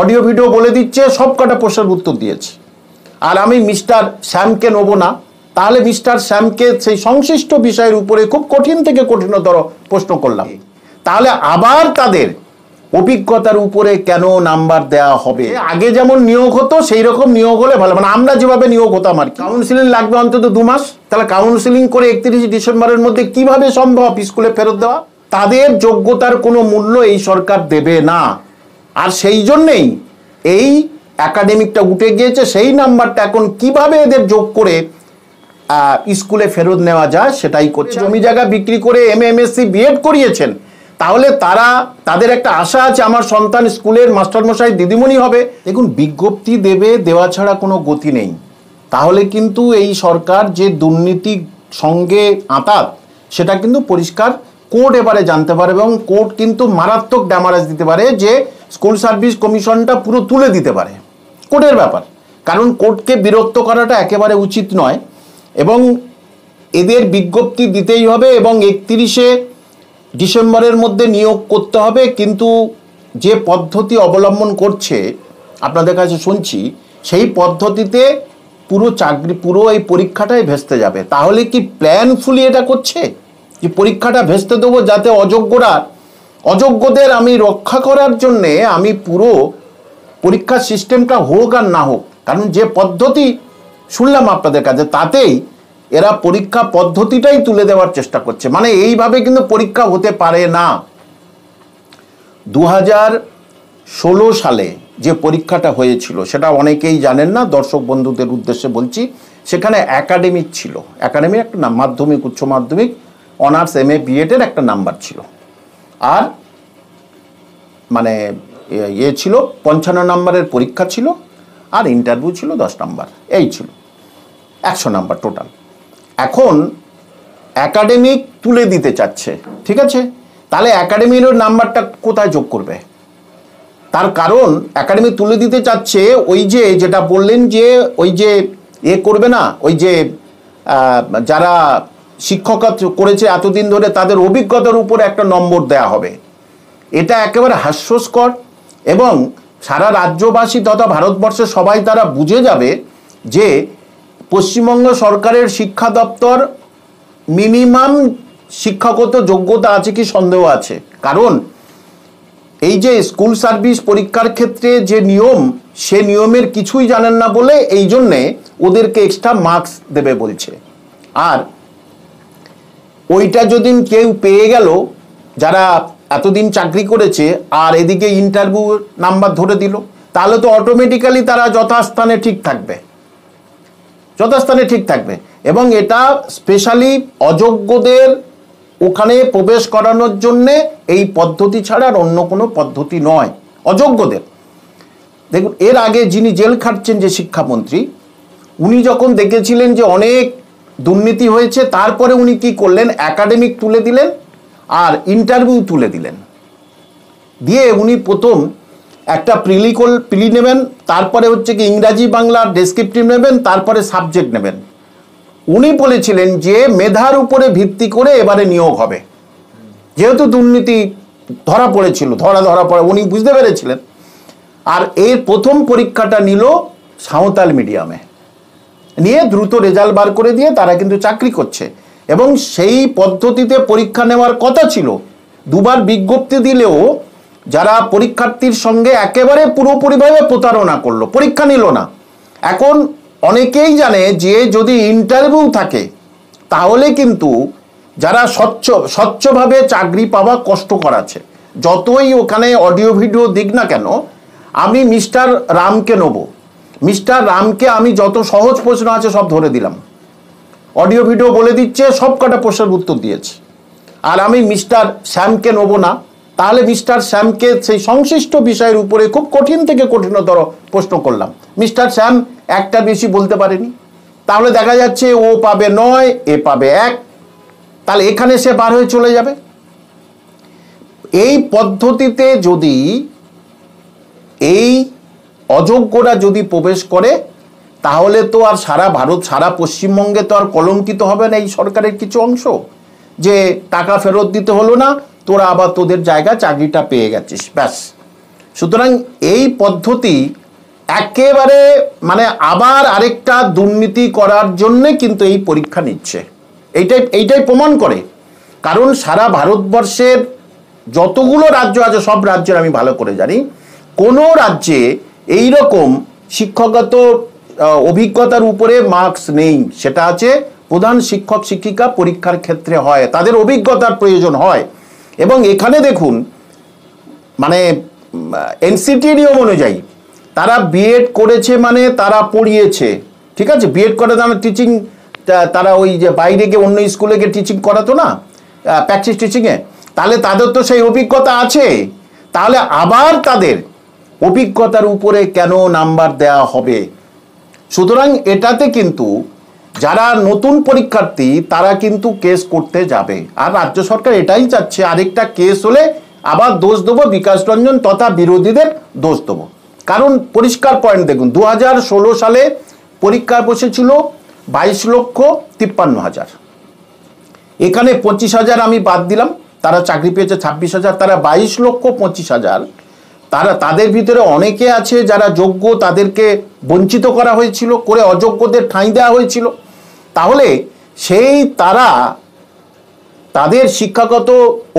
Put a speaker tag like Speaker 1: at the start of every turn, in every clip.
Speaker 1: Audio video বলে দিচ্ছে, সব কটা প্রশ্নের উত্তর দিয়েছে। আর আমি মিস্টার শ্যামকে নেব না, তাহলে মিস্টার শ্যামকে সেই সংশ্লিষ্ট বিষয়ের উপরে খুব কঠিন থেকে কঠিনতর প্রশ্ন করলাম, তাহলে আবার তাদের অভিজ্ঞতার উপরে কেন নাম্বার দেওয়া হবে? আগে যেমন নিয়োগ হতো সেই রকম নিয়োগ হলে ভালো, মানে আমরা যেভাবে নিয়োগ হতাম আর। কাউন্সিলিং লাগবে অন্তত 2 মাস, তাহলে কাউন্সিলিং করে 31 ডিসেম্বরের মধ্যে কিভাবে সম্ভব স্কুলে ফেরত দেওয়া? তাদের যোগ্যতার কোনো মূল্য এই সরকার দেবে না। আর সেই জন্যেই এই একাডেমিকটা উঠে গিয়েছে, সেই নাম্বারটা এখন কিভাবে এদের যোগ করে স্কুলে ফেরত নেওয়া যায় সেটাই করছে। জমি জায়গা বিক্রি করে MA MSc BEd করিয়েছেন, তাহলে তাদের একটা আশা আছে আমার সন্তান স্কুলের মাস্টারমশাই দিদিমণি হবে। দেখুন, বিজ্ঞপ্তি দেওয়া ছাড়া কোনো গতি নেই। তাহলে কিন্তু এই সরকার যে দুর্নীতি সঙ্গে আঁতাত সেটা কিন্তু পরিষ্কার কোর্ট এবারে জানতে পারে, এবং কোর্ট কিন্তু মারাত্মক ড্যামারেজ দিতে পারে, যে স্কুল সার্ভিস কমিশনটা পুরো তুলে দিতে পারে। কোর্টের ব্যাপার, কারণ কোর্টকে বিরক্ত করাটা একেবারে উচিত নয়, এবং এদের বিজ্ঞপ্তি দিতেই হবে এবং 31 ডিসেম্বরের মধ্যে নিয়োগ করতে হবে। কিন্তু যে পদ্ধতি অবলম্বন করছে আপনাদের কাছে শুনছি, সেই পদ্ধতিতে পুরো এই পরীক্ষাটাই ভেস্তে যাবে। তাহলে কি প্ল্যানফুলি এটা করছে যে পরীক্ষাটা ভেস্তে দেবো, যাতে অযোগ্যদের আমি রক্ষা করার জন্যে আমি পুরো পরীক্ষার সিস্টেমটা হোক আর না হোক? কারণ যে পদ্ধতি শুনলাম আপনাদের কাছে, তাতেই এরা পরীক্ষা পদ্ধতিটাই তুলে দেওয়ার চেষ্টা করছে। মানে এইভাবে কিন্তু পরীক্ষা হতে পারে না। 2016 সালে যে পরীক্ষাটা হয়েছিল সেটা অনেকেই জানেন না, দর্শক বন্ধুদের উদ্দেশ্যে বলছি। সেখানে একাডেমিক ছিল, একাডেমিক একটা নাম, মাধ্যমিক উচ্চ মাধ্যমিক অনার্স MA BEd এর একটা নাম্বার ছিল, আর মানে ছিল 55 নম্বরের পরীক্ষা ছিল, আর ইন্টারভিউ ছিল 10 নম্বর, এই ছিল 100 নাম্বার টোটাল। এখন একাডেমিক তুলে দিতে চাচ্ছে, ঠিক আছে, তাহলে একাডেমির নাম্বারটা কোথায় যোগ করবে? তার কারণ একাডেমি তুলে দিতে চাচ্ছে ওই যে যেটা বললেন, যে ওই যে করবে না, ওই যে যারা শিক্ষকতা করেছে এতদিন ধরে তাদের অভিজ্ঞতার উপরে একটা নম্বর দেয়া হবে। এটা একেবারে হাস্যস্কর, এবং সারা রাজ্যবাসী তথা ভারতবর্ষের সবাই তারা বুঝে যাবে যে পশ্চিমবঙ্গ সরকারের শিক্ষা দপ্তর মিনিমাম শিক্ষাগত যোগ্যতা আছে কি সন্দেহ আছে। কারণ এই যে স্কুল সার্ভিস পরীক্ষার ক্ষেত্রে যে নিয়ম, সে নিয়মের কিছুই জানেন না বলে এই জন্যে ওদেরকে এক্সট্রা মার্কস দেবে বলছে। আর ওইটা যদি কেউ পেয়ে গেল যারা এতদিন চাকরি করেছে, আর এদিকে ইন্টারভিউ নাম্বার ধরে দিল, তাহলে তো অটোমেটিক্যালি তারা যথাস্থানে ঠিক থাকবে। এবং এটা স্পেশালি অযোগ্যদের ওখানে প্রবেশ করানোর জন্যে এই পদ্ধতি ছাড়া আর অন্য কোনো পদ্ধতি নয়। অযোগ্যদের দেখুন, এর আগে যিনি জেল খাটছেন যে শিক্ষামন্ত্রী, উনি যখন দেখেছিলেন যে অনেক দুর্নীতি হয়েছে, তারপরে উনি কি করলেন, একাডেমিক তুলে দিলেন আর ইন্টারভিউ তুলে দিলেন। দিয়ে উনি প্রথম একটা প্রিলি নেবেন, তারপরে হচ্ছে কি ইংরাজি বাংলা ডেসক্রিপটিভ নেবেন, তারপরে সাবজেক্ট নেবেন। উনি বলেছিলেন যে মেধার উপরে ভিত্তি করে এবারে নিয়োগ হবে, যেহেতু দুর্নীতি ধরা পড়েছিল, ধরা পড়ে উনি বুঝতে পেরেছিলেন। আর এর প্রথম পরীক্ষাটা নিল সাঁওতাল মিডিয়ামে, নিয়ে দ্রুত রেজাল্ট বার করে দিয়ে তারা কিন্তু চাকরি করছে। এবং সেই পদ্ধতিতে পরীক্ষা নেওয়ার কথা ছিল। 2 বার বিজ্ঞপ্তি দিলেও যারা পরীক্ষার্থীর সঙ্গে একেবারে পুরোপুরিভাবে প্রতারণা করলো, পরীক্ষা নিল না। এখন অনেকেই জানে যে যদি ইন্টারভিউ থাকে তাহলে কিন্তু যারা স্বচ্ছভাবে চাকরি পাওয়া কষ্টকর আছে। যতই ওখানে অডিও ভিডিও দিক না কেন, আমি মিস্টার রামকে নেব, মিস্টার রামকে আমি যত সহজ প্রশ্ন আছে সব ধরে দিলাম, অডিও ভিডিও বলে দিচ্ছে, সব কটা প্রশ্নের উত্তর দিয়েছে। আর আমি মিস্টার শ্যামকে নেব না, তাহলে মিস্টার শ্যামকে সেই সংশ্লিষ্ট বিষয়ের উপরে খুব কঠিন থেকে কঠিনতর প্রশ্ন করলাম। মিস্টার শ্যাম একটা বেশি বলতে পারেনি, তাহলে দেখা যাচ্ছে ও পাবে 9, এ পাবে 1, তাহলে এখানে সে বার হয়ে চলে যাবে। এই পদ্ধতিতে যদি এই অযোগ্যরা যদি প্রবেশ করে, তাহলে তো আর সারা ভারত, সারা পশ্চিমবঙ্গে তো আর কলঙ্কিত হবে না এই সরকারের কিছু অংশ, যে টাকা ফেরত দিতে হলো না, তোরা আবার তোদের জায়গা চাকরিটা পেয়ে গেছিস, ব্যাস সুতরাং এই পদ্ধতি একেবারে মানে আবার আরেকটা দুর্নীতি করার জন্যে কিন্তু এই পরীক্ষা নিচ্ছে। এইটাই প্রমাণ করে। কারণ সারা ভারতবর্ষের যতগুলো রাজ্য আছে সব রাজ্যের আমি ভালো করে জানি, কোনো রাজ্যে এই রকম শিক্ষাগত অভিজ্ঞতার উপরে মার্কস নেই। সেটা আছে প্রধান শিক্ষক শিক্ষিকা পরীক্ষার ক্ষেত্রে হয়, তাদের অভিজ্ঞতার প্রয়োজন হয়। এবং এখানে দেখুন মানে এনসিটি নিয়ম অনুযায়ী তারা বিএড করেছে মানে তারা পড়িয়েছে, ঠিক আছে, বিএড করে তারা টিচিং, তারা ওই যে বাইরে গিয়ে অন্য স্কুলে গিয়ে টিচিং করাতো না, প্র্যাকটিস টিচিংয়ে, তাহলে তাদের তো সেই অভিজ্ঞতা আছে। তাহলে আবার তাদের অভিজ্ঞতার উপরে কেন নাম্বার দেওয়া হবে? সুতরাং এটাতে কিন্তু যারা নতুন পরীক্ষার্থী তারা কিন্তু কেস করতে যাবে, আর রাজ্য সরকার এটাই চাচ্ছে আরেকটা কেস হলে আবার দোষ দেবো বিকাশ রঞ্জন তথা বিরোধীদের দোষ দেবো। কারণ পরিষ্কার পয়েন্ট দেখুন, 2016 সালে পরীক্ষা বসেছিল 22,53,000, এখানে 25,000 আমি বাদ দিলাম, তারা চাকরি পেয়েছে 26,000, তারা 22,25,000। তাদের ভিতরে অনেকে আছে যারা যোগ্য, তাদেরকে বঞ্চিত করা হয়েছিল, করে অযোগ্যদের ঠাঁই দেওয়া হয়েছিল। তাহলে সেই তাদের শিক্ষাগত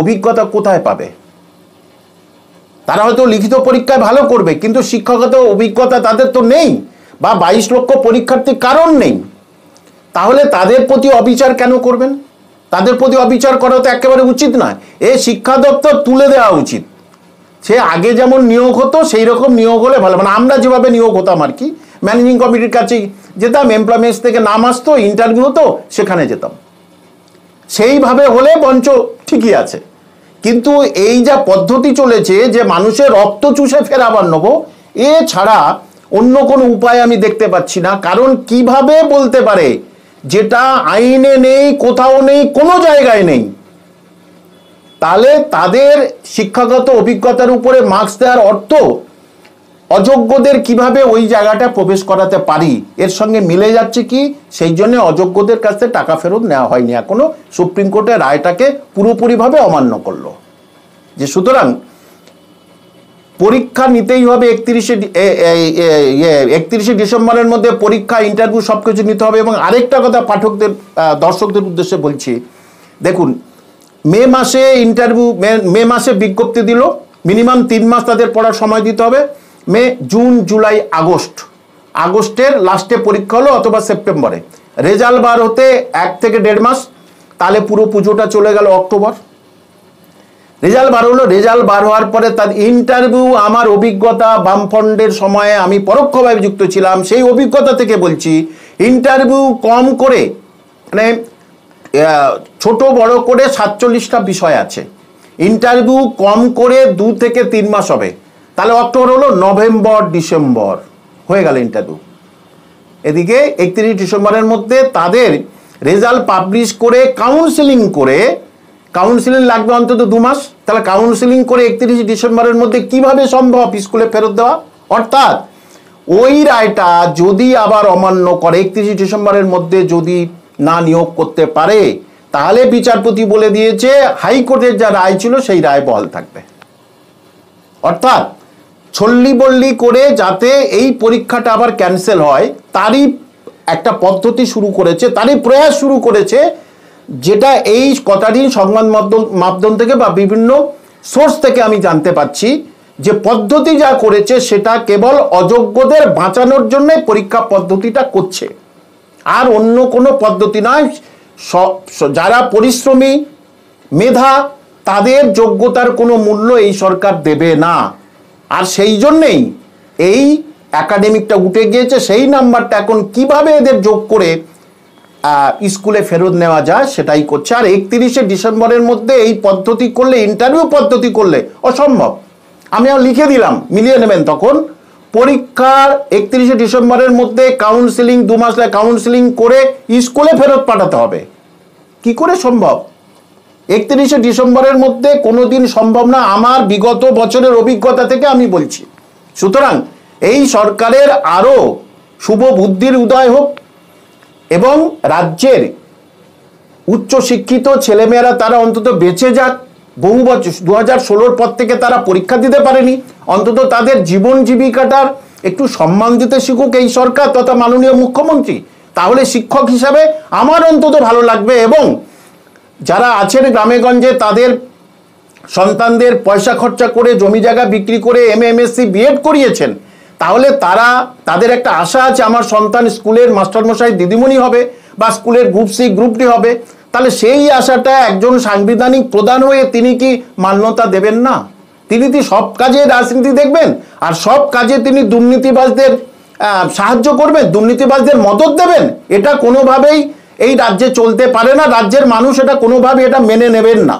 Speaker 1: অভিজ্ঞতা কোথায় পাবে? তারা হয়তো লিখিত পরীক্ষায় ভালো করবে, কিন্তু শিক্ষাগত অভিজ্ঞতা তাদের তো নেই, বা 22 লক্ষ পরীক্ষার্থীর কারণ নেই। তাহলে তাদের প্রতি অবিচার কেন করবেন? তাদের প্রতি অবিচার করা তো একেবারে উচিত নয়। এই শিক্ষা দপ্তর তুলে দেওয়া উচিত। সে আগে যেমন নিয়োগ হতো সেই রকম নিয়োগ হলে ভালো, মানে আমরা যেভাবে নিয়োগ হতাম আর কি, ম্যানেজিং কমিটির কাছে যেতাম, এমপ্লয়মেন্টস থেকে নাম আসতো, ইন্টারভিউ হতো, সেখানে যেতাম, সেইভাবে হলে বঞ্চ ঠিকই আছে। কিন্তু এই যা পদ্ধতি চলেছে যে মানুষের রক্ত চুষে ফেরাবার নেবো, এছাড়া অন্য কোনো উপায় আমি দেখতে পাচ্ছি না। কারণ কিভাবে বলতে পারে যেটা আইনে নেই, কোথাও নেই, কোনো জায়গায় নেই, তাহলে তাদের শিক্ষাগত অভিজ্ঞতার উপরে মার্কস দেওয়ার অর্থ অযোগ্যদের কিভাবে ওই জায়গাটা প্রবেশ করাতে পারি, এর সঙ্গে মিলে যাচ্ছে কি? সেই জন্য অযোগ্যদের কাছ থেকে টাকা ফেরত নেওয়া হয়নি এখনো। সুপ্রিম কোর্টের রায়টাকে পুরোপুরিভাবে অমান্য করলো, যে সুতরাং পরীক্ষা নিতেই হবে 31শে ডিসেম্বরের মধ্যে, পরীক্ষা ইন্টারভিউ সব কিছু নিতে হবে। এবং আরেকটা কথা পাঠকদের দর্শকদের উদ্দেশ্যে বলছি, দেখুন মে মাসে ইন্টারভিউ, মে মাসে বিজ্ঞপ্তি দিল, মিনিমাম 3 মাস তাদের পড়ার সময় দিতে হবে। মে, জুন, জুলাই, আগস্টের লাস্টে পরীক্ষা হলো, অথবা সেপ্টেম্বরে রেজাল্ট বার হতে 1 থেকে 1.5 মাস, তাহলে পুরো পুজোটা চলে গেল অক্টোবর। রেজাল্ট বার হলো, রেজাল্ট বার হওয়ার পরে তার ইন্টারভিউ, আমার অভিজ্ঞতা বামফ্রন্টের সময়ে আমি পরোক্ষভাবে যুক্ত ছিলাম, সেই অভিজ্ঞতা থেকে বলছি, ইন্টারভিউ কম করে মানে ছোট বড় করে 47টা বিষয় আছে, ইন্টারভিউ কম করে 2 থেকে 3 মাস হবে। তাহলে অক্টোবর হলো, নভেম্বর, ডিসেম্বর হয়ে গেল ইন্টারভিউ। এদিকে 31 ডিসেম্বরের মধ্যে তাদের রেজাল্ট পাবলিশ করে কাউন্সিলিং লাগবে অন্তত 2 মাস। তাহলে কাউন্সিলিং করে 31 ডিসেম্বরের মধ্যে কিভাবে সম্ভব স্কুলে ফেরত দেওয়া? অর্থাৎ ওই রায়টা যদি আবার অমান্য করে, 31 ডিসেম্বরের মধ্যে যদি না নিয়োগ করতে পারে, তাহলে বিচারপতি বলে দিয়েছে হাইকোর্টের যা রায় ছিল সেই রায় বহাল থাকবে। অর্থাৎ ছল্লি বল্লি করে যাতে এই পরীক্ষাটা আবার ক্যান্সেল হয়, তারই একটা পদ্ধতি শুরু করেছে, তারই প্রয়াস শুরু করেছে, যেটা এই কটা দিন সংবাদ মাধ্যম থেকে বা বিভিন্ন সোর্স থেকে আমি জানতে পাচ্ছি, যে পদ্ধতি যা করেছে সেটা কেবল অযোগ্যদের বাঁচানোর জন্য পরীক্ষা পদ্ধতিটা করছে, আর অন্য কোনো পদ্ধতি নয়। যারা পরিশ্রমী, মেধা, তাদের যোগ্যতার কোনো মূল্য এই সরকার দেবে না। আর সেই জন্যেই এই একাডেমিকটা উঠে গিয়েছে, সেই নাম্বারটা এখন কিভাবে এদের যোগ করে স্কুলে ফেরত নেওয়া যায় সেটাই করছে। আর 31শে ডিসেম্বরের মধ্যে এই পদ্ধতি করলে, ইন্টারভিউ পদ্ধতি করলে অসম্ভব। আমি লিখে দিলাম, মিলিয়ে নেবেন তখন। পরীক্ষার 31শে ডিসেম্বরের মধ্যে কাউন্সিলিং, 2 মাস কাউন্সিলিং করে স্কুলে ফেরত পাঠাতে হবে, কি করে সম্ভব? 31শে ডিসেম্বরের মধ্যে কোনোদিন সম্ভব না, আমার বিগত বছরের অভিজ্ঞতা থেকে আমি বলছি। সুতরাং এই সরকারের আরও শুভ বুদ্ধির উদয় হোক, এবং রাজ্যের উচ্চশিক্ষিত ছেলেমেয়েরা তারা অন্তত বেঁচে যাক, বহু বছর 2016 পর থেকে তারা পরীক্ষা দিতে পারেনি। অন্তত তাদের জীবন জীবিকাটার একটু সম্মান দিতে শিখুক এই সরকার তথা মাননীয় মুখ্যমন্ত্রী, তাহলে শিক্ষক হিসাবে আমার অন্তত ভালো লাগবে। এবং যারা আছেন গ্রামেগঞ্জে তাদের সন্তানদের পয়সা খরচা করে জমি জায়গা বিক্রি করে MA MSc B.Ed করিয়েছেন, তাহলে তাদের একটা আশা আছে আমার সন্তান স্কুলের মাস্টারমশাই দিদিমণি হবে বা স্কুলের গ্রুপ সি গ্রুপ ডি হবে। তাহলে সেই আশাটা একজন সাংবিধানিক প্রধান হয়ে তিনি কি মান্যতা দেবেন না? তিনি কি সব কাজে রাজনীতি দেখবেন আর সব কাজে তিনি দুর্নীতিবাজদের সাহায্য করবেন, দুর্নীতিবাজদের মদত দেবেন? এটা কোনোভাবেই এই রাজ্যে চলতে পারে না। রাজ্যের মানুষ এটা কোনোভাবেই এটা মেনে নেবেন না।